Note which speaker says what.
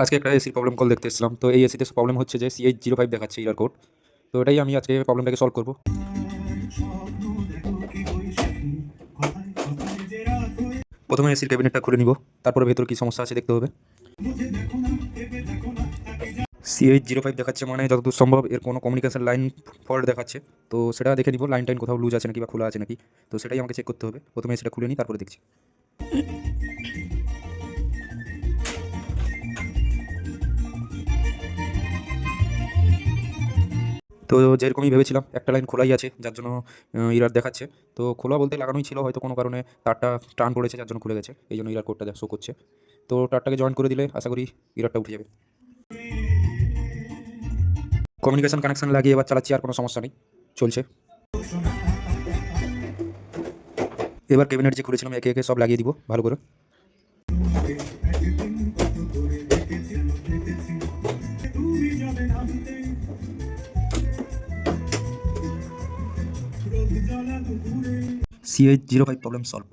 Speaker 1: আজকে একটা এসির প্রবলেম কল দেখতে এসেছিলাম। তো এই এসিতে প্রবলেম হচ্ছে যে CH05 দেখাচ্ছে এরর কোড। তো এটাই আমি আজকে প্রবলেমটাকে সলভ করব। প্রথমে এসির ক্যাবিনেটটা খুলে নিব, তারপরে ভেতর কি সমস্যা আছে দেখতে হবে। CH05 দেখাচ্ছে মানে যতদূর সম্ভব এর কোনো কমিউনিকেশন লাইন ফল্ট দেখাচ্ছে। তো সেটা দেখে নিব লাইন টাইন কোথাও লুজ আছে নাকি বা খোলা আছে নাকি। তো সেটাই আমাকে চেক করতে হবে। প্রথমে এসিটা খুলে নিই, তারপরে দেখছি। তো যেরকমই ভেবেছিলাম একটা লাইন খোলাই আছে, যার জন্য এরর দেখাচ্ছে। তো খোলা বলতে লাগানোই ছিল, হয়তো কোনো কারণে তারটা টান পড়েছে যার জন্য খুলে গেছে, এই জন্য এরর কোডটা শো করছে। তো তারটাকে জয়েন করে দিলে আশা করি এররটা উঠে যাবে। কমিউনিকেশন কানেকশন লাগিয়ে এবার চালাচ্ছি, আর কোনো সমস্যা নেই, চলছে। এবার ক্যাবিনেট যে খুলেছিলাম একে একে সব লাগিয়ে দিব ভালো করে। CH05 problem solve.